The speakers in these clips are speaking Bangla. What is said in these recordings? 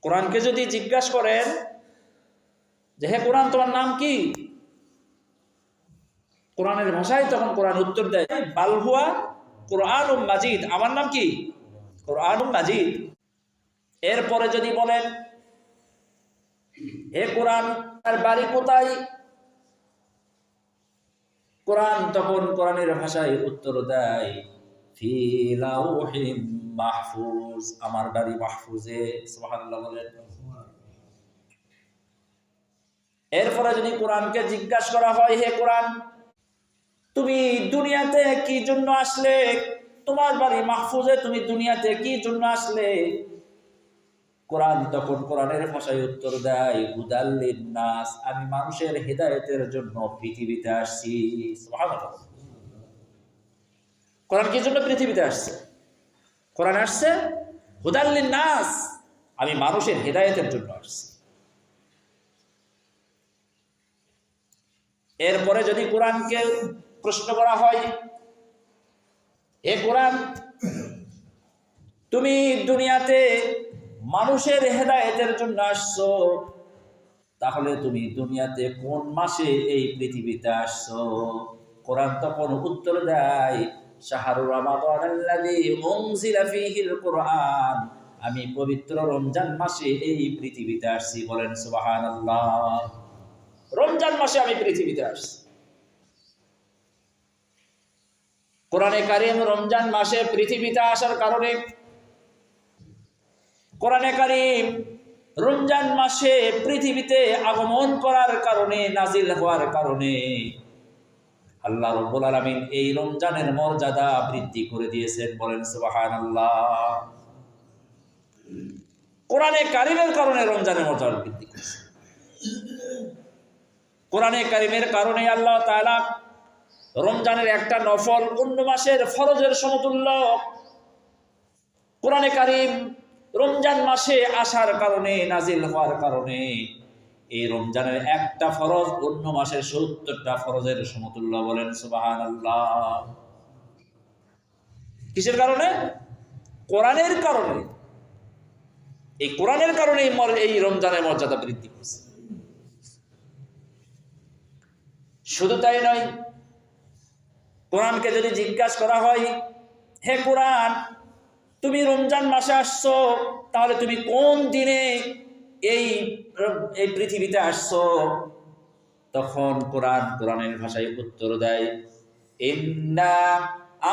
কোরআনকে যদি জিজ্ঞাসা করেন যে হে কোরআন তোমার নাম কি, কোরআনের ভাষায় তখন কোরআন উত্তর দেয় বাল হুয়া কুরআনুম মাজিদ, আমার নাম কি কুরআনুম মাজিদ। এরপরে যদি বলেন হে কোরআন তার বাড়ি কোথায়, কোরআন তখন কোরআনের ভাষায় উত্তর দেয় ফি লাউহিম মাহফুজ, আমার বাড়ি মাহফুজে। সুবহানাল্লাহ বলেন। এরপরে যদি কোরআনকে জিজ্ঞাসা করা হয় হে কোরআন তুমি দুনিয়াতে কি জন্য আসলে, তোমার বাড়ি মাহফুজে, তুমি দুনিয়াতে কি জন্য আসলে, কোরআন তখন কোরআনের ভাষায় উত্তর দেয় হুদাল লিন্নাস, আমি মানুষের হেদায়েতের জন্য পৃথিবীতে আসছি। সুবহানাল্লাহ। কোরআন কি জন্য পৃথিবীতে আসছে? কোরআন আসছে হুদাল লিন্নাস, আমি মানুষের হেদায়েতের জন্য আসছি। এরপরে যদি কোরআনকে প্রশ্ন করা হয় হে কোরআন তুমি দুনিয়াতে মানুষের হেদায়েতের জন্য আসছো, তাহলে তুমি দুনিয়াতে কোন মাসে এই পৃথিবীতে আসছো? কোরআন তখন উত্তর দেয় শাহরুর রমাদানাল্লাযী উনজিলা ফীহিল কুরআন, আমি পবিত্র রমজান মাসে এই পৃথিবীতে আসছি। বলেন সুবহানাল্লাহ। রমজান মাসে আমি পৃথিবীতে আসছি। কোরআনে কারীম রমজান মাসে পৃথিবীতে আসার কারণে, কোরআনে কারীম রমজান মাসে পৃথিবীতে আগমন করার কারণে, নাজিল হওয়ার কারণে আল্লাহ রাব্বুল আলামিন এই রমজানের মর্যাদা বৃদ্ধি করে দিয়েছেন। বলেন সুবহানাল্লাহ। কোরআনে কারীমের কারণে রমজানের মর্যাদা বৃদ্ধি করেছে। কোরআনে কারীমের কারণে আল্লাহ তাআলা রমজানের একটা নফল অন্য মাসের ফরজের সমতুল্য। কোরআনে কারীম রমজান মাসে আসার কারণে, নাজিল হওয়ার কারণে এই রমজানের একটা ফরজ অন্য মাসের ৭০টা ফরজের সমতুল্য। বলেন সুবহানাল্লাহ। কিসের কারণে? কোরআনের কারণে। এই কোরআনের কারণে এই রমজানের মর্যাদা বৃদ্ধি করছে। শুধু তাই নয়, কোরআনকে যদি জিজ্ঞাসা করা হয় হে কোরআন তুমি রমজান মাসে আসছো, তাহলে তুমি কোন দিনে এই পৃথিবীতে আসছো? তখন কোরআনের ভাষায় উত্তর দেয় ইন্না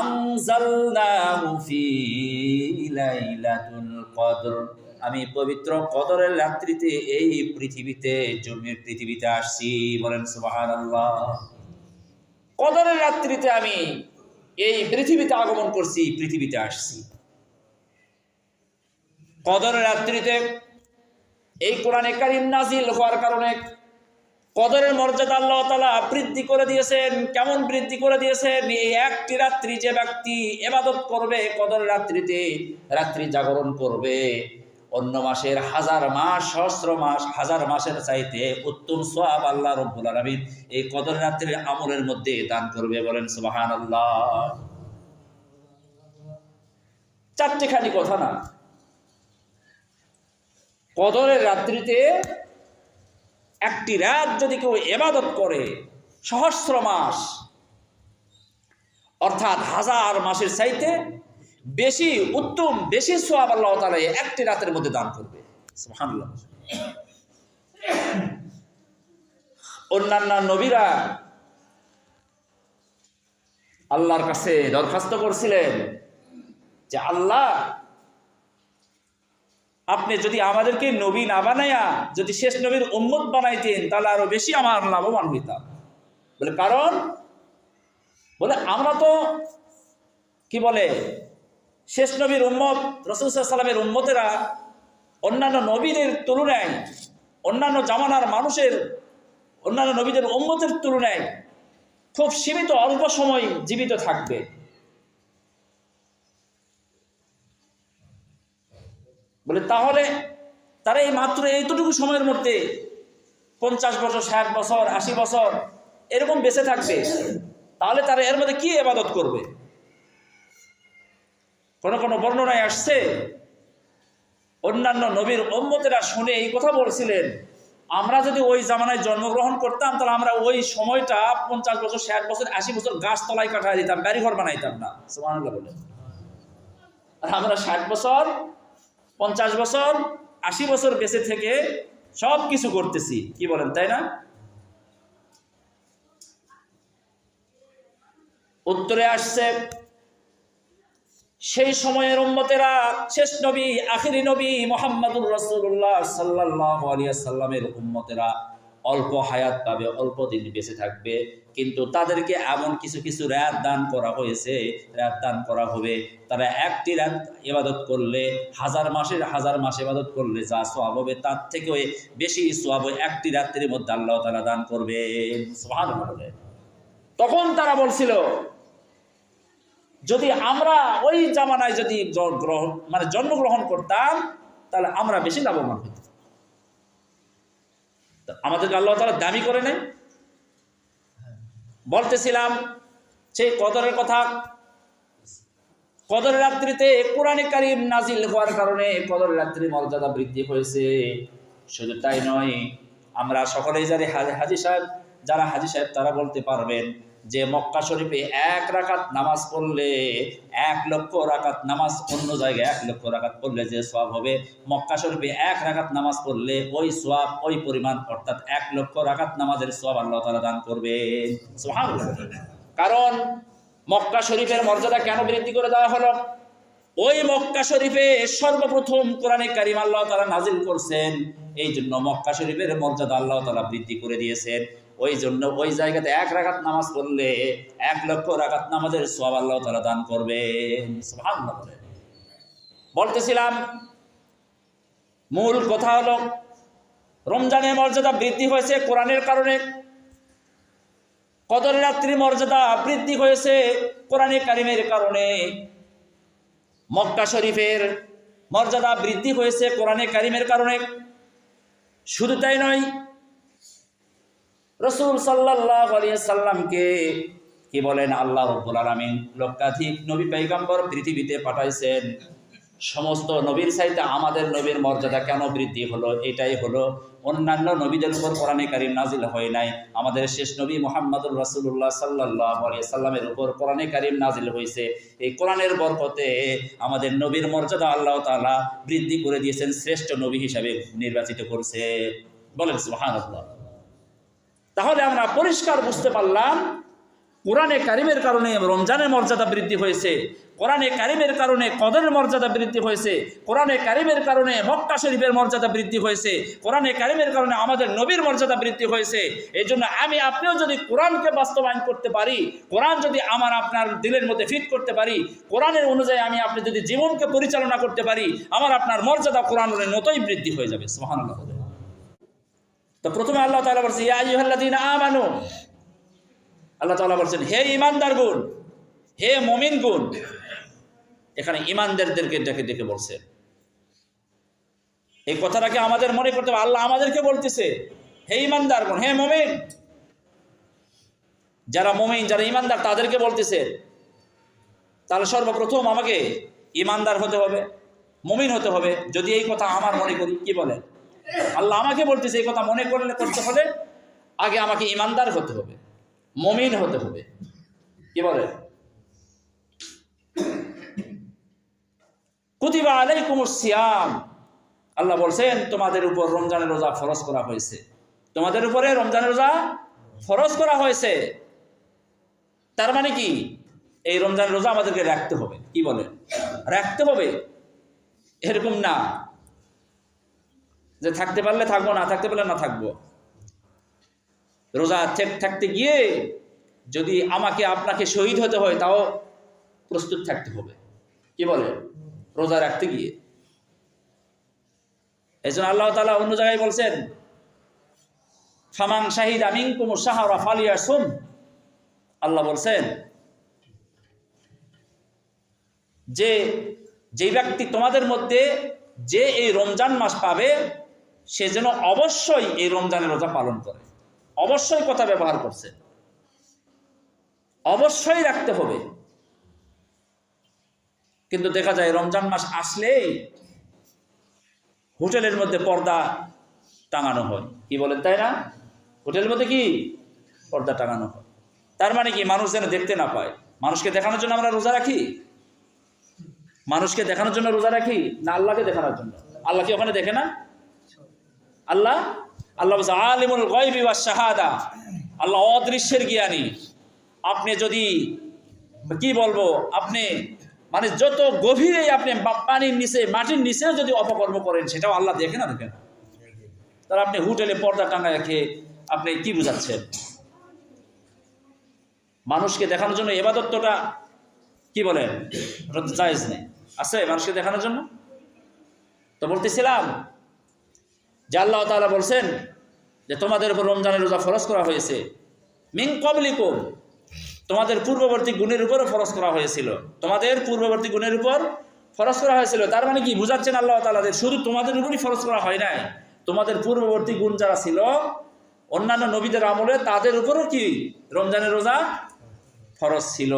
আনজালনাহু ফি লাইলাতুল কদর, আমি পবিত্র কদরের রাত্রিতে এই পৃথিবীতে আসছি। বলেন সুবহানাল্লাহ। কদরের রাত্রিতে আমি এই পৃথিবীতে আগমন করছি, পৃথিবীতে আসছি। কদরের রাত্রিতে এই কোরআনে কারীম নাজিল হওয়ার কারণে কদরের মর্যাদা আল্লাহ তাআলা বৃদ্ধি করে দিয়েছেন। কেমন বৃদ্ধি করে দিয়েছেন? এই একটি রাত্রি যে ব্যক্তি ইবাদত করবে কদরের রাত্রিতে, রাত্রি জাগরণ করবে, অন্য মাসের হাজার মাস, সহস্র মাস, হাজার মাসের চাইতে উত্তম সওয়াব আল্লাহ রাব্বুল আলামিন এই কদরের রাত্রির আমলের মধ্যে দান করবে। বলেন সুবহানাল্লাহ। চারটিখানি কথা না, কদরের রাত্রিতে একটি রাত যদি কেউ ইবাদত করে সহস্র মাস, অর্থাৎ হাজার মাসের চাইতে বেশি উত্তম, বেশি সওয়াব আল্লাহ তাআলা একটি রাতের মধ্যে দান করবে। সুবহানাল্লাহ। অন্যান্য নবীরা আল্লাহর কাছে দরখাস্ত করছিলেন যে আল্লাহ আপনি যদি আমাদেরকে নবী না বানায়া যদি শেষ নবীর উম্মত বানাইতেন তাহলে আরো বেশি আমার লাভবান হইতাম। বলে কারণ বলে আমরা তো কি বলে শেষ নবীর উম্মত, রাসূল সাল্লাল্লাহু আলাইহি ওয়াসাল্লামের উম্মতেরা অন্যান্য নবীদের তুলনায়, অন্যান্য জামানার মানুষের, অন্যান্য নবীদের উম্মতের তুলনায় খুব সীমিত অল্প সময় জীবিত থাকবে। বলে তাহলে তারা এই মাত্র এইটুকু সময়ের মধ্যে 50 বছর, 60 বছর, 80 বছর এরকম বেঁচে থাকবে, তাহলে তারা এর মধ্যে কি ইবাদত করবে? কোন কোন বর্ণনায় আসছে অন্যান্য নবীর উম্মতেরা শুনে এই কথা বলছিলেন, আমরা যদি ওই জামানায় জন্মগ্রহণ করতাম তাহলে আমরা ওই সময়টা 50 বছর, 60 বছর, 80 বছর গাছ তলায় কাটাই দিতাম, বাড়িঘর বানাইতাম না। সুবহানাল্লাহ বলে। আর আমরা 60 বছর, 50 বছর, 80 বছর বেঁচে থেকে সব কিছু করতেছি, কি বলেন, তাই না? উত্তরে আসছে, সেই সময়ের উম্মতেরা শেষ নবী, আখিরি নবী মুহাম্মদুর রাসূলুল্লাহ সাল্লাল্লাহু আলাইহি সাল্লামের উম্মতেরা অল্প হায়াত পাবে, অল্প দিন বেঁচে থাকবে, কিন্তু তাদেরকে এমন কিছু কিছু রাত দান করা হয়েছে, রাত দান করা হবে। তারা একটি রাত ইবাদত করলে হাজার মাস ইবাদত করলে যা সওয়াব হবে তার থেকেও বেশি সওয়াব একটি রাত্রির মধ্যে আল্লাহ তাআলা দান করবেন। সুবহানাল্লাহ। তখন তারা বলছিল, যদি আমরা ওই জামানায় যদি জন্মগ্রহণ করতাম তাহলে আমরা বেশি লাভবান হতাম। আমাদেরকে আল্লাহ তাআলা দামি করে নেন। বলতেছিলাম সেই কদরের কথা। কদরের রাত্রিতে কোরআনে কারীম নাজিল হওয়ার কারণে কদরের রাত্রির মর্যাদা বৃদ্ধি হয়েছে। শুধু তাই নয়, আমরা সকলেই জানি, যারা হাজী সাহেব তারা বলতে পারবেন যে মক্কা শরীফে 1 রাকাত নামাজ পড়লে 1 লক্ষ রাকাত নামাজ, অন্য জায়গায় 1 লক্ষ রাকাত পড়লে যে সওয়াব হবে, মক্কা শরীফে 1 রাকাত নামাজ পড়লে ওই সওয়াব, ওই পরিমাণ, অর্থাৎ 1 লক্ষ রাকাত নামাজের সওয়াব আল্লাহ তাআলা দান করবেন। সুবহানাল্লাহ। কারণ মক্কা শরীফের মর্যাদা কেন বৃদ্ধি করে দেওয়া হলো? ওই মক্কা শরীফে সর্বপ্রথম কোরআনে কারীম আল্লাহ তাআলা নাজিল করছেন, এই জন্য মক্কা শরীফের মর্যাদা আল্লাহ তাআলা বৃদ্ধি করে দিয়েছেন। ওই জন্য ওই জায়গাতে 1 রাকাত নামাজ পড়লে 1 লক্ষ রাকাত নামাজের সওয়াব আল্লাহ তাআলা দান করবেন। সুবহানাল্লাহ। বলতেছিলাম মূল কথা হলো, রমজানের মর্যাদা বৃদ্ধি হয়েছে কোরআনের কারণে, কদরের রাত্রির মর্যাদা বৃদ্ধি হয়েছে কোরআনে কারীমের কারণে, মক্কা শরীফের মর্যাদা বৃদ্ধি হয়েছে কোরআনে কারীমের কারণে। শুধু তাই নয়, রাসূল সাল্লাল্লাহু আলাইহি সাল্লামকে কি বলেন, আল্লাহ রাব্বুল আলামিন লক্ষাধিক নবী পয়গম্বর পৃথিবীতে পাঠাইছেন। সমস্ত নবীর চাইতে আমাদের নবীর মর্যাদা কেন বৃদ্ধি হলো? এটাই হলো, অন্যান্য নবীদের উপর কোরআনে কারীম নাজিল হয় নাই, আমাদের শেষ নবী মুহাম্মদুর রাসূলুল্লাহ সাল্লাল্লাহু আলাইহি সাল্লামের উপর কোরআনে কারীম নাজিল হয়েছে। এই কোরআনের বরকতে আমাদের নবীর মর্যাদা আল্লাহ তাআলা বৃদ্ধি করে দিয়েছেন, শ্রেষ্ঠ নবী হিসাবে নির্বাচিত করছে। বলেন সুবহানাল্লাহ। তাহলে আমরা পরিষ্কার বুঝতে পারলাম, কোরআনে কারীমের কারণে রমজানের মর্যাদা বৃদ্ধি হয়েছে, কোরআনে কারীমের কারণে কদরের মর্যাদা বৃদ্ধি হয়েছে, কোরআনে কারীমের কারণে মক্কা শরীফের মর্যাদা বৃদ্ধি হয়েছে, কোরআনে কারীমের কারণে আমাদের নবীর মর্যাদা বৃদ্ধি হয়েছে। এই জন্য আমি আপনিও যদি কোরআনকে বাস্তবায়ন করতে পারি, কোরআন যদি আমার আপনার দিলের মধ্যে ফিট করতে পারি, কোরআনের অনুযায়ী আমি আপনি যদি জীবনকে পরিচালনা করতে পারি, আমার আপনার মর্যাদা কোরআনের মতোই বৃদ্ধি হয়ে যাবে। সুবহানাল্লাহ। তো প্রথমে আল্লাহ তাআলা বলছেন, ইয়া আইয়ুহাল্লাযীনা আমানু, আল্লাহ তাআলা বলছেন হে ঈমানদার গুণ, হে মুমিন গুণ। এখানে ঈমানদারদেরকে ডেকে ডেকে বলছেন। এই কথাটাকে আমাদের মনে করতে হবে, আল্লাহ আমাদেরকে বলতেছে হে ঈমানদার গুণ, হে মুমিন। যারা মুমিন, যারা ঈমানদার, তাদেরকে বলতেছে। তাহলে সর্বপ্রথম আমাকে ঈমানদার হতে হবে, মুমিন হতে হবে। যদি এই কথা আমার মনে করি, কি বলেন, আল্লাহ আমাকে বলতেছে এই কথা মনে করতে হলে আগে আমাকে ঈমানদার হতে হবে, মুমিন হতে হবে। কি বলে, কুতিবা আলাইকুমুস সিয়াম, আল্লাহ বলছেন তোমাদের উপর রমজানের রোজা ফরজ করা হয়েছে, তোমাদের উপরে রমজানের রোজা ফরজ করা হয়েছে। তার মানে কি, এই রমজানের রোজা আমাদেরকে রাখতে হবে। কি বলে, রাখতে হবে, এরকম না যে থাকতে পারলে থাকবো, না থাকতে পারলে না থাকবো। রোজা থাকতে গিয়ে যদি আমাকে আপনাকে শহীদ হতে হয়, তাও প্রস্তুত থাকতে হবে। কি বলে, রোজা রাখতে গিয়ে। এই জন্য আল্লাহ তাআলা অন্য জায়গায় বলছেন, ফামান শাহিদা মিনকুমুশ শাহরা ফালিয়াসুম। আল্লাহ বলছেন যে ব্যক্তি তোমাদের মধ্যে যে এই রমজান মাস পাবে, সে যেন অবশ্যই এই রমজানের রোজা পালন করে। অবশ্যই কথা ব্যবহার করছে, অবশ্যই রাখতে হবে। কিন্তু দেখা যায় রমজান মাস আসলেই হোটেলের মধ্যে পর্দা টাঙানো হয়, কি বলেন তাই না? হোটেলের মধ্যে কি পর্দা টাঙানো হয়, তার মানে কি মানুষ যেন দেখতে না পায়। মানুষকে দেখানোর জন্য আমরা রোজা রাখি? মানুষকে দেখানোর জন্য রোজা রাখি না আল্লাহকে দেখানোর জন্য? আল্লাহ কি ওখানে দেখে না? আল্লাহ বলছে আলিমুল গায়বি ওয়াশ শাহাদা, আল্লাহ অদৃশ্যের জ্ঞানী। আপনি যদি কি বলবো, আপনি মানে যত গভীরে আপনি পানির নিচে মাটির নিচে যদি অপকর্ম করেন সেটাও আল্লাহ দেখে না? দেখে না। তাহলে আপনি হোটেলে পর্দা টাঙায় রেখে আপনি কি বুঝাচ্ছেন? মানুষকে দেখানোর জন্য ইবাদতটা কি বলেন, ওটা তো জায়েজ নেই। আছে মানুষকে দেখানোর জন্য? তো বলতেছিলাম যে আল্লাহ তাআলা বলছেন যে তোমাদের উপর রমজানের রোজা ফরজ করা হয়েছে, মিন ক্বাবলিকুম, তোমাদের পূর্ববর্তী গুণের উপরও ফরজ করা হয়েছিল, তোমাদের পূর্ববর্তী গুণের উপর ফরজ করা হয়েছিল। তার মানে কি বুঝাচ্ছেন আল্লাহ তাআলা যে শুধু তোমাদের উপরই ফরজ করা হয় নাই, তোমাদের পূর্ববর্তী গুণ যারা ছিল অন্যান্য নবীদের আমলে তাদের উপরও কি রমজানের রোজা ফরজ ছিল।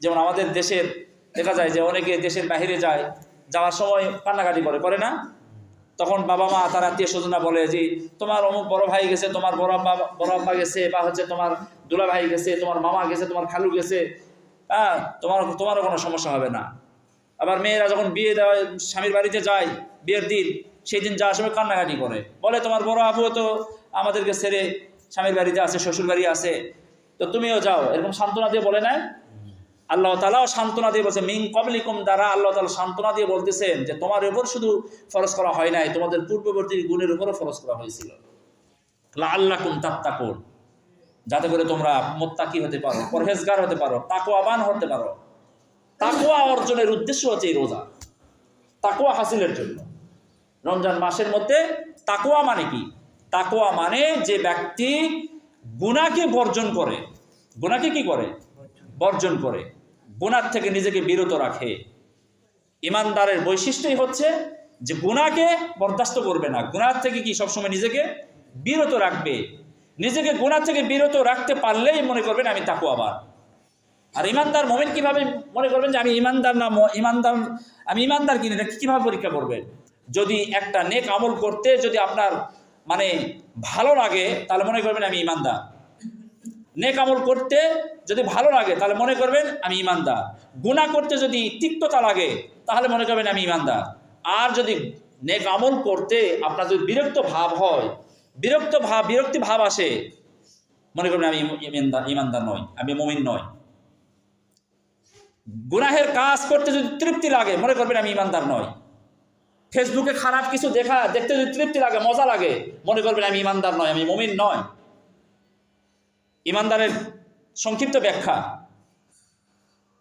যেমন আমাদের দেশের দেখা যায় যে অনেকে দেশের বাইরে যায়, যাওয়ার সময় কান্নাকাটি করে না? তখন বাবা মা তার আত্মীয় স্বজনরা বলে যে তোমার অমুক বড় ভাই গেছে, তোমার বড় আব্বা গেছে, বা হচ্ছে তোমার দুলা ভাই গেছে, তোমার মামা গেছে, তোমার খালু গেছে, হ্যাঁ তোমারও কোনো সমস্যা হবে না। আবার মেয়েরা যখন বিয়ে দেওয়া স্বামীর বাড়িতে যায় বিয়ের দিন, সেই দিন যাওয়ার সময় কান্নাকাটি করে, বলে তোমার বড় আবু তো আমাদেরকে ছেড়ে স্বামীর বাড়িতে আছে, শ্বশুর বাড়ি আছে, তো তুমিও যাও, এরকম সান্ত্বনা দিয়ে বলে না? আল্লাহ তাআলাও সান্ত্বনা দিয়ে বলছে মিন ক্বাবলিকুম দ্বারা আল্লাহ তাআলা সান্ত্বনা দিয়ে বলতেছেন যে তোমার উপর শুধু ফরজ করা হয় নাই, তোমাদের পূর্ববর্তী গুণের উপরও ফরজ করা হয়েছিল, লাআল্লাকুম তাত্তাকুন, যাতে করে তোমরা মুত্তাকি হতে পারো, পরহেজগার হতে পারো, তাকওয়াবান হতে পারো। তাকওয়া অর্জনের উদ্দেশ্য হচ্ছে এই রোজা, তাকওয়া হাসিলের জন্য। রমজান মাসের মধ্যে তাকওয়া মানে কি? তাকওয়া মানে যে ব্যক্তি গুনাহকে বর্জন করে, গুনাহকে কি করে? বর্জন করে, গুনাহ থেকে নিজেকে বিরত রাখে। ইমানদারের বৈশিষ্ট্যই হচ্ছে যে গুনাহকে বরদাস্ত করবে না, গুনাহ থেকে কি সবসময় নিজেকে বিরত রাখবে। নিজেকে গুনাহ থেকে বিরত রাখতে পারলেই মনে করবেন আমি তাকওয়াবান। আর ইমানদার মুমিন কিভাবে মনে করবেন যে আমি ইমানদার না আমি ইমানদার কিনা, এটা কিভাবে পরীক্ষা করবেন? যদি একটা নেক আমল করতে যদি আপনার মানে ভালো লাগে তাহলে মনে করবেন আমি ইমানদার। নেক আমল করতে যদি ভালো লাগে তাহলে মনে করবেন আমি ইমানদার। গুনাহ করতে যদি তিক্ততা লাগে তাহলে মনে করবেন আমি ইমানদার। আর যদি নেক আমল করতে আপনার যদি বিরক্ত ভাব বিরক্তি ভাব আসে, মনে করবেন আমি ইমানদার নই, আমি মুমিন নই। গুনাহের কাজ করতে যদি তৃপ্তি লাগে মনে করবেন আমি ইমানদার নই। ফেসবুকে খারাপ কিছু দেখতে যদি তৃপ্তি লাগে, মজা লাগে, মনে করবেন আমি ইমানদার নয়, আমি মুমিন নয়। ইমানদারের সংক্ষিপ্ত ব্যাখ্যা।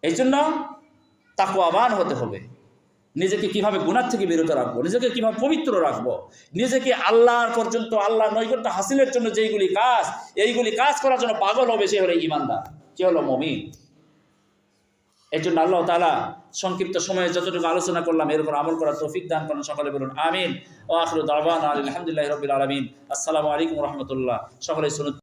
এই জন্য তাকওয়াবান হতে হবে। নিজেকে কিভাবে গুনাহ থেকে বিরত রাখবো, নিজেকে কিভাবে পবিত্র রাখবো, নিজেকে আল্লাহর পর্যন্ত আল্লাহর নৈকট্য হাসিলের জন্য এইগুলি কাজ করার জন্য পাগল হবে, সে হলো ইমানদার, সে হলো মুমিন। এই জন্য আল্লাহ তাআলা সংক্ষিপ্ত সময়ে যতটুকু আলোচনা করলাম এর উপর আমল করার তৌফিক দান করেন। সকলে বলুন আমিন। ওয়া আখিরু দাওয়ানা আলহামদুলিল্লাহি রাব্বিল আলামিন। আসসালামু আলাইকুম ওয়া রাহমাতুল্লাহ। সকলে শুনুন।